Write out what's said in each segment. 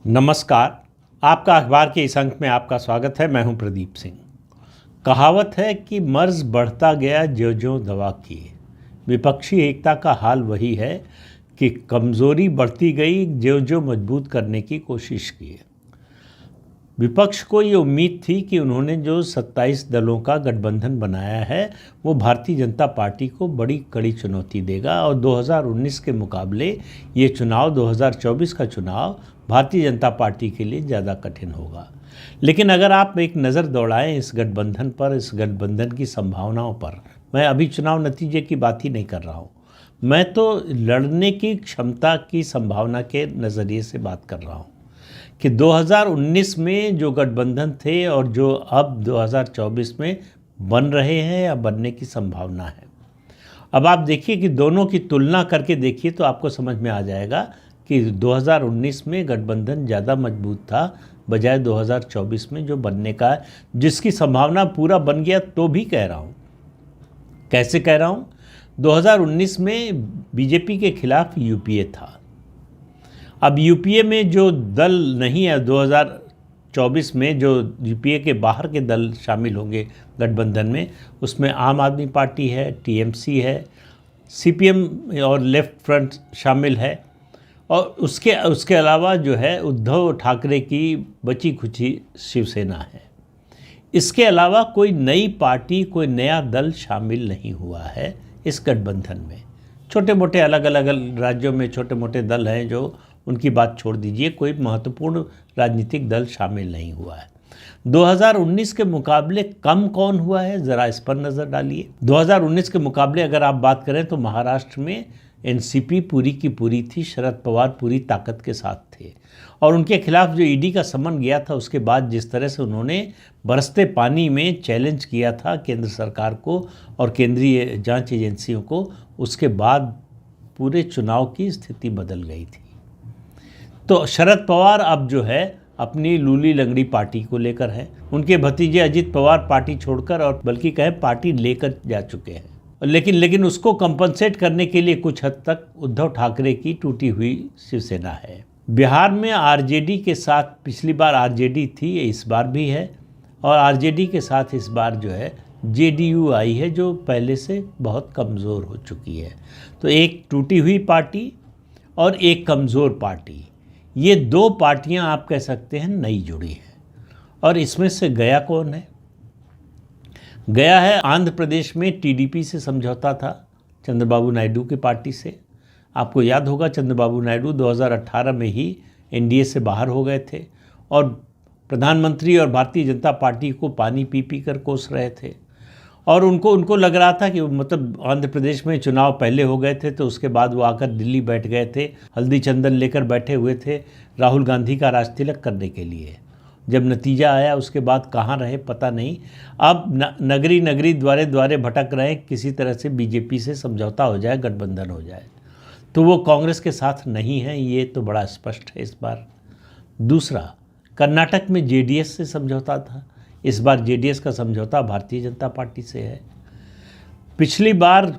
नमस्कार। आपका अखबार के इस अंक में आपका स्वागत है। मैं हूं प्रदीप सिंह। कहावत है कि मर्ज बढ़ता गया ज्यों ज्यों दवा किए। विपक्षी एकता का हाल वही है कि कमज़ोरी बढ़ती गई ज्यों ज्यों मजबूत करने की कोशिश की। विपक्ष को ये उम्मीद थी कि उन्होंने जो 27 दलों का गठबंधन बनाया है वो भारतीय जनता पार्टी को बड़ी कड़ी चुनौती देगा और 2019 के मुकाबले ये चुनाव 2024 का चुनाव भारतीय जनता पार्टी के लिए ज़्यादा कठिन होगा। लेकिन अगर आप एक नज़र दौड़ाएं इस गठबंधन पर, इस गठबंधन की संभावनाओं पर, मैं अभी चुनाव नतीजे की बात ही नहीं कर रहा हूँ, मैं तो लड़ने की क्षमता की संभावना के नज़रिए से बात कर रहा हूँ कि 2019 में जो गठबंधन थे और जो अब 2024 में बन रहे हैं या बनने की संभावना है। अब आप देखिए कि दोनों की तुलना करके देखिए तो आपको समझ में आ जाएगा कि 2019 में गठबंधन ज़्यादा मजबूत था बजाय 2024 में जो बनने का है, जिसकी संभावना पूरा बन गया तो भी कह रहा हूँ। कैसे कह रहा हूँ? 2019 में बीजेपी के खिलाफ यूपीए था। अब यूपीए में जो दल नहीं है, 2024 में जो यूपीए के बाहर के दल शामिल होंगे गठबंधन में, उसमें आम आदमी पार्टी है, टीएमसी है, सीपीएम और लेफ्ट फ्रंट शामिल है और उसके अलावा जो है उद्धव ठाकरे की बची खुची शिवसेना है। इसके अलावा कोई नई पार्टी, कोई नया दल शामिल नहीं हुआ है इस गठबंधन में। छोटे मोटे अलग अलग राज्यों में छोटे मोटे दल हैं जो, उनकी बात छोड़ दीजिए, कोई महत्वपूर्ण राजनीतिक दल शामिल नहीं हुआ है। 2019 के मुकाबले कम कौन हुआ है, ज़रा इस पर नज़र डालिए। 2019 के मुकाबले अगर आप बात करें तो महाराष्ट्र में एनसीपी पूरी की पूरी थी, शरद पवार पूरी ताकत के साथ थे और उनके खिलाफ जो ईडी का समन गया था उसके बाद जिस तरह से उन्होंने बरसते पानी में चैलेंज किया था केंद्र सरकार को और केंद्रीय जांच एजेंसियों को, उसके बाद पूरे चुनाव की स्थिति बदल गई थी। तो शरद पवार अब जो है अपनी लूली लंगड़ी पार्टी को लेकर है, उनके भतीजे अजित पवार पार्टी छोड़कर और बल्कि कहें पार्टी लेकर जा चुके हैं। लेकिन उसको कंपनसेट करने के लिए कुछ हद तक उद्धव ठाकरे की टूटी हुई शिवसेना है। बिहार में आरजेडी के साथ, पिछली बार आरजेडी थी, इस बार भी है और आरजेडी के साथ इस बार जो है जेडीयू आई है जो पहले से बहुत कमज़ोर हो चुकी है। तो एक टूटी हुई पार्टी और एक कमज़ोर पार्टी, ये दो पार्टियां आप कह सकते हैं नई जुड़ी हैं। और इसमें से गया कौन है? गया है आंध्र प्रदेश में टीडीपी से समझौता था, चंद्रबाबू नायडू की पार्टी से। आपको याद होगा चंद्रबाबू नायडू 2018 में ही एनडीए से बाहर हो गए थे और प्रधानमंत्री और भारतीय जनता पार्टी को पानी पी पी कर कोस रहे थे और उनको लग रहा था कि मतलब आंध्र प्रदेश में चुनाव पहले हो गए थे तो उसके बाद वो आकर दिल्ली बैठ गए थे, हल्दी चंदन लेकर बैठे हुए थे राहुल गांधी का राजतिलक करने के लिए। जब नतीजा आया उसके बाद कहाँ रहे पता नहीं। अब नगरी नगरी द्वारे द्वारे भटक रहे, किसी तरह से बीजेपी से समझौता हो जाए, गठबंधन हो जाए। तो वो कांग्रेस के साथ नहीं है, ये तो बड़ा स्पष्ट है इस बार। दूसरा, कर्नाटक में जेडीएस से समझौता था, इस बार जेडीएस का समझौता भारतीय जनता पार्टी से है। पिछली बार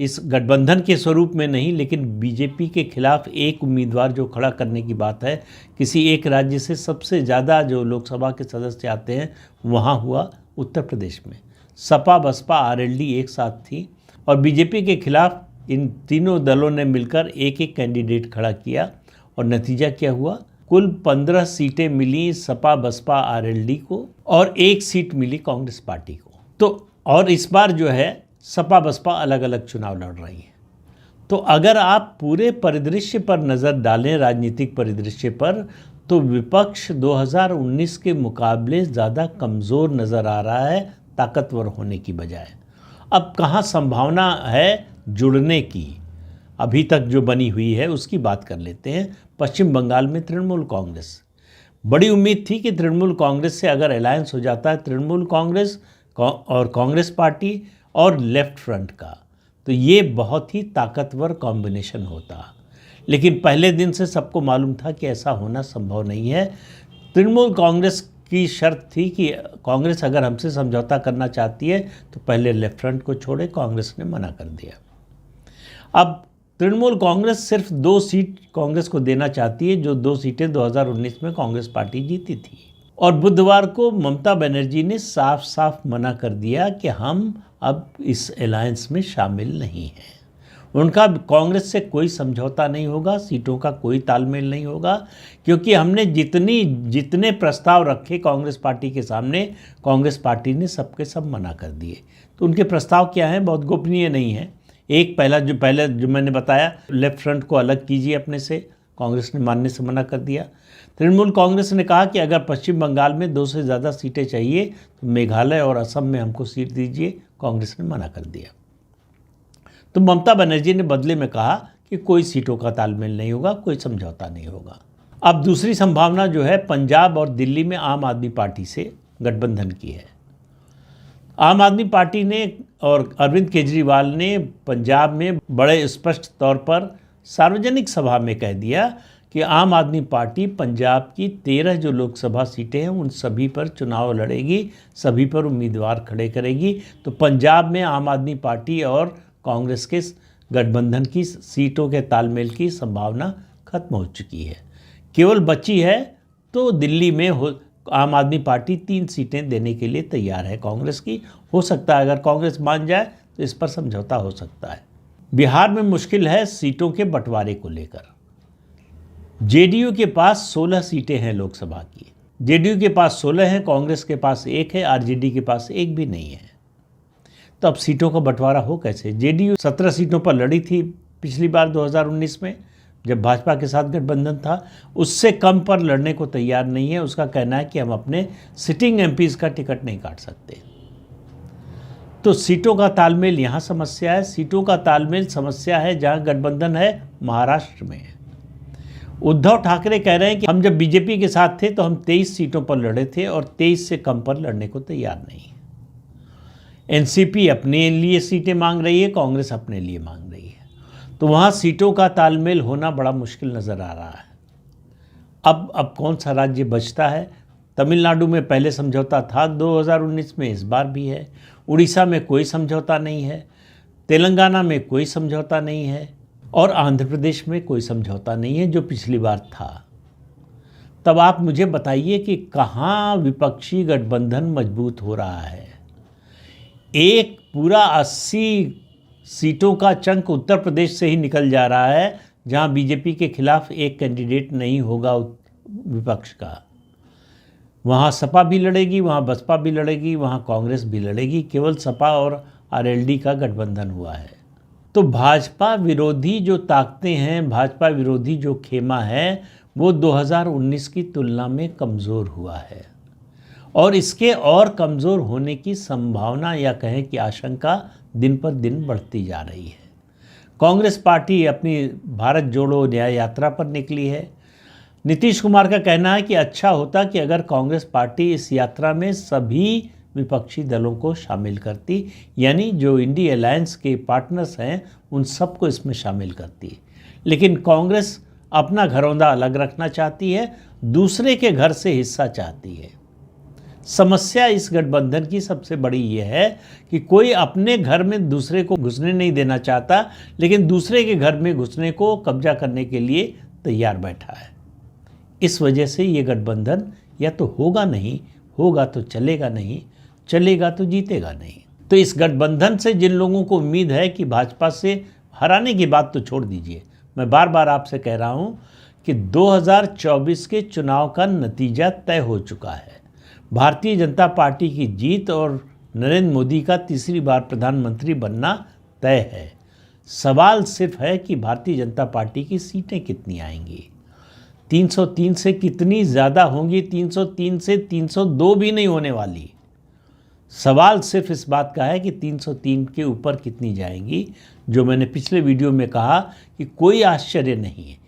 इस गठबंधन के स्वरूप में नहीं, लेकिन बीजेपी के खिलाफ एक उम्मीदवार जो खड़ा करने की बात है, किसी एक राज्य से सबसे ज़्यादा जो लोकसभा के सदस्य आते हैं वहाँ हुआ उत्तर प्रदेश में। सपा बसपा आरएलडी एक साथ थी और बीजेपी के खिलाफ इन तीनों दलों ने मिलकर एक एक कैंडिडेट खड़ा किया और नतीजा क्या हुआ? कुल 15 सीटें मिली सपा बसपा आरएलडी को और एक सीट मिली कांग्रेस पार्टी को। तो और इस बार जो है सपा बसपा अलग अलग चुनाव लड़ रही हैं। तो अगर आप पूरे परिदृश्य पर नज़र डालें, राजनीतिक परिदृश्य पर, तो विपक्ष 2019 के मुकाबले ज़्यादा कमज़ोर नज़र आ रहा है ताकतवर होने की बजाय। अब कहाँ संभावना है जुड़ने की अभी तक जो बनी हुई है उसकी बात कर लेते हैं। पश्चिम बंगाल में तृणमूल कांग्रेस, बड़ी उम्मीद थी कि तृणमूल कांग्रेस से अगर अलायंस हो जाता है तृणमूल कांग्रेस और कांग्रेस पार्टी और लेफ्ट फ्रंट का, तो ये बहुत ही ताकतवर कॉम्बिनेशन होता। लेकिन पहले दिन से सबको मालूम था कि ऐसा होना संभव नहीं है। तृणमूल कांग्रेस की शर्त थी कि कांग्रेस अगर हमसे समझौता करना चाहती है तो पहले लेफ्ट फ्रंट को छोड़े, कांग्रेस ने मना कर दिया। अब तृणमूल कांग्रेस सिर्फ 2 सीट कांग्रेस को देना चाहती है, जो 2 सीटें 2019 में कांग्रेस पार्टी जीती थी। और बुधवार को ममता बनर्जी ने साफ साफ मना कर दिया कि हम अब इस अलायंस में शामिल नहीं हैं। उनका कांग्रेस से कोई समझौता नहीं होगा, सीटों का कोई तालमेल नहीं होगा, क्योंकि हमने जितने प्रस्ताव रखे कांग्रेस पार्टी के सामने, कांग्रेस पार्टी ने सबके सब मना कर दिए। तो उनके प्रस्ताव क्या हैं, बहुत गोपनीय नहीं है। एक पहले जो मैंने बताया, लेफ्ट फ्रंट को अलग कीजिए अपने से, कांग्रेस ने मानने से मना कर दिया। तृणमूल कांग्रेस ने कहा कि अगर पश्चिम बंगाल में 2 से ज़्यादा सीटें चाहिए तो मेघालय और असम में हमको सीट दीजिए, कांग्रेस ने मना कर दिया। तो ममता बनर्जी ने बदले में कहा कि कोई सीटों का तालमेल नहीं होगा, कोई समझौता नहीं होगा। अब दूसरी संभावना जो है, पंजाब और दिल्ली में आम आदमी पार्टी से गठबंधन की है। आम आदमी पार्टी ने और अरविंद केजरीवाल ने पंजाब में बड़े स्पष्ट तौर पर सार्वजनिक सभा में कह दिया कि आम आदमी पार्टी पंजाब की 13 जो लोकसभा सीटें हैं उन सभी पर चुनाव लड़ेगी, सभी पर उम्मीदवार खड़े करेगी। तो पंजाब में आम आदमी पार्टी और कांग्रेस के गठबंधन की सीटों के तालमेल की संभावना खत्म हो चुकी है। केवल बची है तो दिल्ली में आम आदमी पार्टी 3 सीटें देने के लिए तैयार है कांग्रेस की। हो सकता है अगर कांग्रेस मान जाए तो इस पर समझौता हो सकता है। बिहार में मुश्किल है सीटों के बंटवारे को लेकर। जेडीयू के पास 16 सीटें हैं लोकसभा की। जेडीयू के पास 16 हैं, कांग्रेस के पास 1 है, आरजेडी के पास 1 भी नहीं है। तो अब सीटों का बंटवारा हो कैसे? जेडीयू 17 सीटों पर लड़ी थी पिछली बार 2019 में जब भाजपा के साथ गठबंधन था, उससे कम पर लड़ने को तैयार नहीं है। उसका कहना है कि हम अपने सिटिंग एमपीज़ का टिकट नहीं काट सकते। तो सीटों का तालमेल यहाँ समस्या है। सीटों का तालमेल समस्या है जहाँ गठबंधन है, महाराष्ट्र में है। उद्धव ठाकरे कह रहे हैं कि हम जब बीजेपी के साथ थे तो हम 23 सीटों पर लड़े थे और 23 से कम पर लड़ने को तैयार नहीं है। एनसीपी अपने लिए सीटें मांग रही है, कांग्रेस अपने लिए मांग रही है। तो वहाँ सीटों का तालमेल होना बड़ा मुश्किल नज़र आ रहा है। अब कौन सा राज्य बचता है? तमिलनाडु में पहले समझौता था 2019 में, इस बार भी है। उड़ीसा में कोई समझौता नहीं है, तेलंगाना में कोई समझौता नहीं है और आंध्र प्रदेश में कोई समझौता नहीं है जो पिछली बार था। तब आप मुझे बताइए कि कहाँ विपक्षी गठबंधन मजबूत हो रहा है। एक पूरा 80 सीटों का चंक उत्तर प्रदेश से ही निकल जा रहा है, जहां बीजेपी के खिलाफ एक कैंडिडेट नहीं होगा विपक्ष का। वहां सपा भी लड़ेगी, वहां बसपा भी लड़ेगी, वहां कांग्रेस भी लड़ेगी। केवल सपा और आरएलडी का गठबंधन हुआ है। तो भाजपा विरोधी जो ताकतें हैं, भाजपा विरोधी जो खेमा है, वो 2019 की तुलना में कमज़ोर हुआ है और इसके और कमज़ोर होने की संभावना या कहें कि आशंका दिन पर दिन बढ़ती जा रही है। कांग्रेस पार्टी अपनी भारत जोड़ो न्याय यात्रा पर निकली है। नीतीश कुमार का कहना है कि अच्छा होता कि अगर कांग्रेस पार्टी इस यात्रा में सभी विपक्षी दलों को शामिल करती, यानी जो इंडी अलायंस के पार्टनर्स हैं उन सबको इसमें शामिल करती। लेकिन कांग्रेस अपना घरौंदा अलग रखना चाहती है, दूसरे के घर से हिस्सा चाहती है। समस्या इस गठबंधन की सबसे बड़ी ये है कि कोई अपने घर में दूसरे को घुसने नहीं देना चाहता, लेकिन दूसरे के घर में घुसने को, कब्जा करने के लिए तैयार बैठा है। इस वजह से ये गठबंधन या तो होगा नहीं, होगा तो चलेगा नहीं, चलेगा तो जीतेगा नहीं। तो इस गठबंधन से जिन लोगों को उम्मीद है कि भाजपा से हराने की बात तो छोड़ दीजिए, मैं बार बार आपसे कह रहा हूँ कि 2024 के चुनाव का नतीजा तय हो चुका है। भारतीय जनता पार्टी की जीत और नरेंद्र मोदी का तीसरी बार प्रधानमंत्री बनना तय है। सवाल सिर्फ है कि भारतीय जनता पार्टी की सीटें कितनी आएंगी। 303 से कितनी ज़्यादा होंगी? 303 से 302 भी नहीं होने वाली। सवाल सिर्फ इस बात का है कि 303 के ऊपर कितनी जाएंगी। जो मैंने पिछले वीडियो में कहा कि कोई आश्चर्य नहीं है,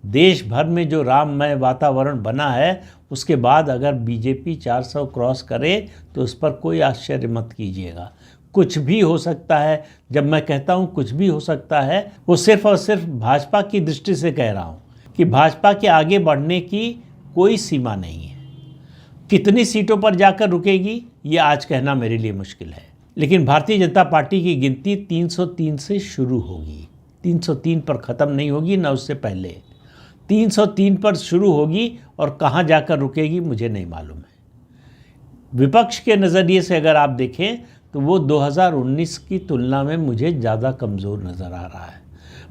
देश भर में जो राममय वातावरण बना है उसके बाद अगर बीजेपी 400 क्रॉस करे तो उस पर कोई आश्चर्य मत कीजिएगा। कुछ भी हो सकता है। जब मैं कहता हूँ कुछ भी हो सकता है, वो सिर्फ और सिर्फ भाजपा की दृष्टि से कह रहा हूँ कि भाजपा के आगे बढ़ने की कोई सीमा नहीं है। कितनी सीटों पर जाकर रुकेगी ये आज कहना मेरे लिए मुश्किल है, लेकिन भारतीय जनता पार्टी की गिनती 303 से शुरू होगी। 303 पर ख़त्म नहीं होगी, ना उससे पहले 303 पर शुरू होगी और कहाँ जाकर रुकेगी मुझे नहीं मालूम है। विपक्ष के नज़रिए से अगर आप देखें तो वो 2019 की तुलना में मुझे ज़्यादा कमज़ोर नज़र आ रहा है।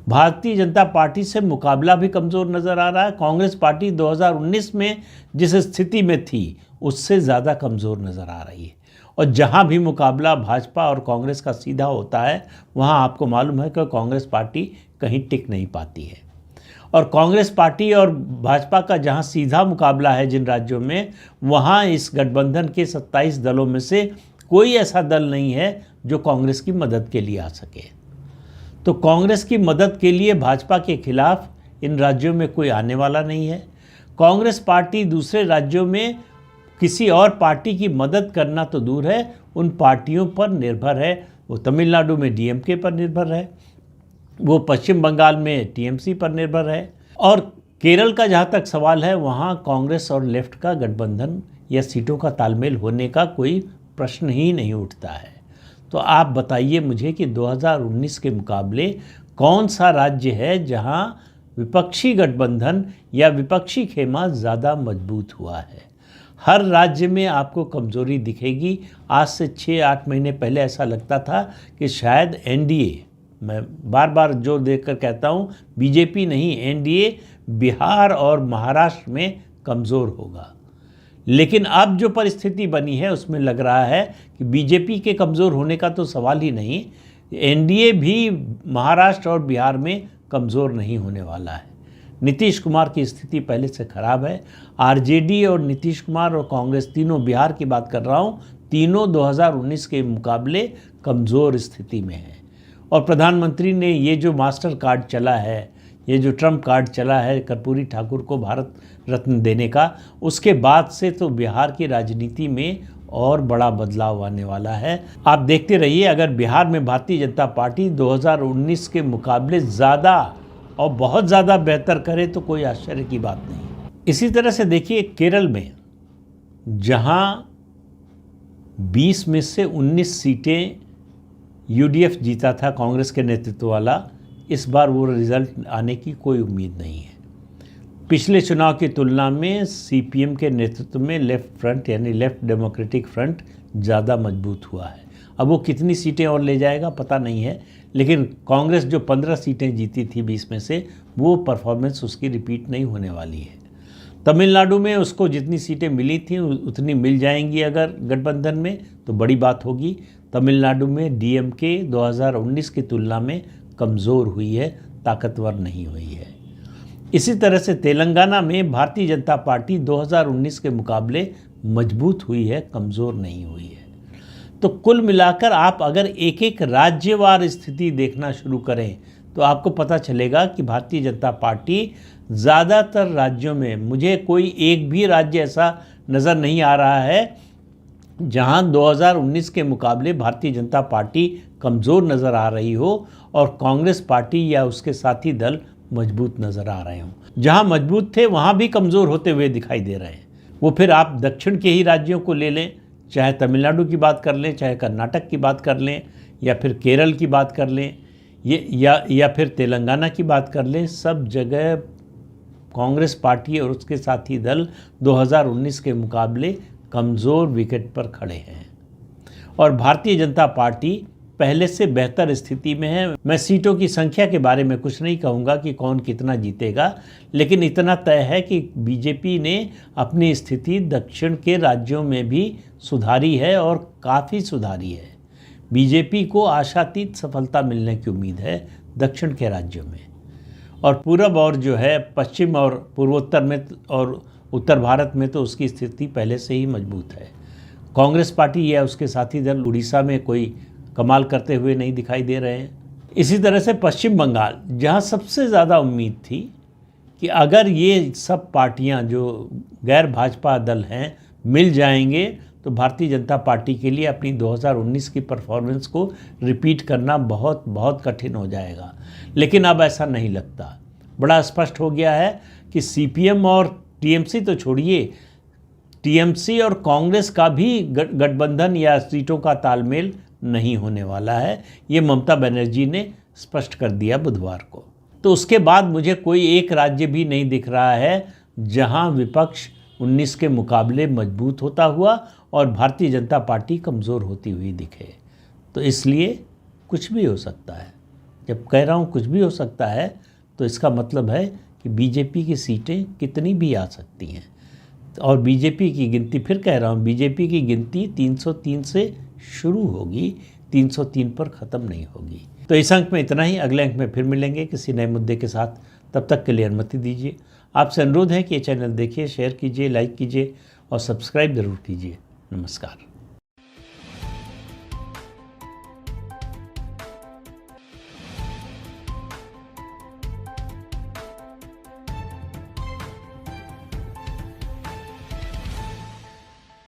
भारतीय जनता पार्टी से मुकाबला भी कमज़ोर नज़र आ रहा है। कांग्रेस पार्टी 2019 में जिस स्थिति में थी उससे ज़्यादा कमज़ोर नज़र आ रही है। और जहाँ भी मुकाबला भाजपा और कांग्रेस का सीधा होता है वहाँ आपको मालूम है कि कांग्रेस पार्टी कहीं टिक नहीं पाती है। और कांग्रेस पार्टी और भाजपा का जहाँ सीधा मुकाबला है जिन राज्यों में, वहाँ इस गठबंधन के 27 दलों में से कोई ऐसा दल नहीं है जो कांग्रेस की मदद के लिए आ सके। तो कांग्रेस की मदद के लिए भाजपा के खिलाफ इन राज्यों में कोई आने वाला नहीं है। कांग्रेस पार्टी दूसरे राज्यों में किसी और पार्टी की मदद करना तो दूर है, उन पार्टियों पर निर्भर है। वो तमिलनाडु में डीएमके पर निर्भर है, वो पश्चिम बंगाल में टीएमसी पर निर्भर है, और केरल का जहाँ तक सवाल है वहाँ कांग्रेस और लेफ्ट का गठबंधन या सीटों का तालमेल होने का कोई प्रश्न ही नहीं उठता है। तो आप बताइए मुझे कि 2019 के मुकाबले कौन सा राज्य है जहाँ विपक्षी गठबंधन या विपक्षी खेमा ज़्यादा मजबूत हुआ है। हर राज्य में आपको कमज़ोरी दिखेगी। आज से 6-8 महीने पहले ऐसा लगता था कि शायद एनडीए, मैं बार बार जोर देकर कहता हूँ बीजेपी नहीं, एनडीए बिहार और महाराष्ट्र में कमज़ोर होगा। लेकिन अब जो परिस्थिति बनी है उसमें लग रहा है कि बीजेपी के कमज़ोर होने का तो सवाल ही नहीं, एनडीए भी महाराष्ट्र और बिहार में कमज़ोर नहीं होने वाला है। नीतीश कुमार की स्थिति पहले से ख़राब है। आरजेडी और नीतीश कुमार और कांग्रेस तीनों, बिहार की बात कर रहा हूँ, तीनों 2019 के मुकाबले कमज़ोर स्थिति में हैं। और प्रधानमंत्री ने ये जो मास्टर कार्ड चला है, ये जो ट्रम्प कार्ड चला है कर्पूरी ठाकुर को भारत रत्न देने का, उसके बाद से तो बिहार की राजनीति में और बड़ा बदलाव आने वाला है। आप देखते रहिए, अगर बिहार में भारतीय जनता पार्टी 2019 के मुकाबले ज़्यादा और बहुत ज़्यादा बेहतर करे तो कोई आश्चर्य की बात नहीं। इसी तरह से देखिए केरल में, जहाँ 20 में से 19 सीटें यूडीएफ जीता था, कांग्रेस के नेतृत्व वाला, इस बार वो रिज़ल्ट आने की कोई उम्मीद नहीं है। पिछले चुनाव की तुलना में सीपीएम के नेतृत्व में लेफ्ट फ्रंट यानी लेफ्ट डेमोक्रेटिक फ्रंट ज़्यादा मजबूत हुआ है। अब वो कितनी सीटें और ले जाएगा पता नहीं है, लेकिन कांग्रेस जो 15 सीटें जीती थी 20 में से, वो परफॉर्मेंस उसकी रिपीट नहीं होने वाली है। तमिलनाडु में उसको जितनी सीटें मिली थी उतनी मिल जाएंगी अगर गठबंधन में, तो बड़ी बात होगी। तमिलनाडु में डीएमके 2019 की तुलना में कमज़ोर हुई है, ताकतवर नहीं हुई है। इसी तरह से तेलंगाना में भारतीय जनता पार्टी 2019 के मुकाबले मजबूत हुई है, कमज़ोर नहीं हुई है। तो कुल मिलाकर आप अगर एक एक राज्यवार स्थिति देखना शुरू करें तो आपको पता चलेगा कि भारतीय जनता पार्टी ज़्यादातर राज्यों में, मुझे कोई एक भी राज्य ऐसा नज़र नहीं आ रहा है जहां 2019 के मुकाबले भारतीय जनता पार्टी कमज़ोर नज़र आ रही हो और कांग्रेस पार्टी या उसके साथी दल मजबूत नज़र आ रहे हों। जहां मजबूत थे वहां भी कमज़ोर होते हुए दिखाई दे रहे हैं। वो फिर आप दक्षिण के ही राज्यों को ले लें, चाहे तमिलनाडु की बात कर लें, चाहे कर्नाटक की बात कर लें, या फिर केरल की बात कर लें, या फिर तेलंगाना की बात कर लें, सब जगह कांग्रेस पार्टी और उसके साथी दल 2019 के मुकाबले कमज़ोर विकेट पर खड़े हैं। और भारतीय जनता पार्टी पहले से बेहतर स्थिति में है। मैं सीटों की संख्या के बारे में कुछ नहीं कहूँगा कि कौन कितना जीतेगा, लेकिन इतना तय है कि बीजेपी ने अपनी स्थिति दक्षिण के राज्यों में भी सुधारी है और काफ़ी सुधारी है। बीजेपी को आशातीत सफलता मिलने की उम्मीद है दक्षिण के राज्यों में। और पूरब और जो है पश्चिम और पूर्वोत्तर में और उत्तर भारत में तो उसकी स्थिति पहले से ही मजबूत है। कांग्रेस पार्टी या उसके साथी दल उड़ीसा में कोई कमाल करते हुए नहीं दिखाई दे रहे हैं। इसी तरह से पश्चिम बंगाल, जहां सबसे ज़्यादा उम्मीद थी कि अगर ये सब पार्टियां जो गैर भाजपा दल हैं मिल जाएंगे तो भारतीय जनता पार्टी के लिए अपनी 2019 की परफॉर्मेंस को रिपीट करना बहुत बहुत कठिन हो जाएगा। लेकिन अब ऐसा नहीं लगता। बड़ा स्पष्ट हो गया है कि सीपीएम और टीएमसी तो छोड़िए, टीएमसी और कांग्रेस का भी गठबंधन या सीटों का तालमेल नहीं होने वाला है। ये ममता बनर्जी ने स्पष्ट कर दिया बुधवार को। तो उसके बाद मुझे कोई एक राज्य भी नहीं दिख रहा है जहां विपक्ष 19 के मुकाबले मजबूत होता हुआ और भारतीय जनता पार्टी कमज़ोर होती हुई दिखे। तो इसलिए कुछ भी हो सकता है। जब कह रहा हूँ कुछ भी हो सकता है तो इसका मतलब है कि बीजेपी की सीटें कितनी भी आ सकती हैं। और बीजेपी की गिनती, फिर कह रहा हूँ, बीजेपी की गिनती 303 से शुरू होगी, 303 पर ख़त्म नहीं होगी। तो इस अंक में इतना ही। अगले अंक में फिर मिलेंगे किसी नए मुद्दे के साथ। तब तक के लिए अनुमति दीजिए। आपसे अनुरोध है कि ये चैनल देखिए, शेयर कीजिए, लाइक कीजिए और सब्सक्राइब ज़रूर कीजिए। नमस्कार।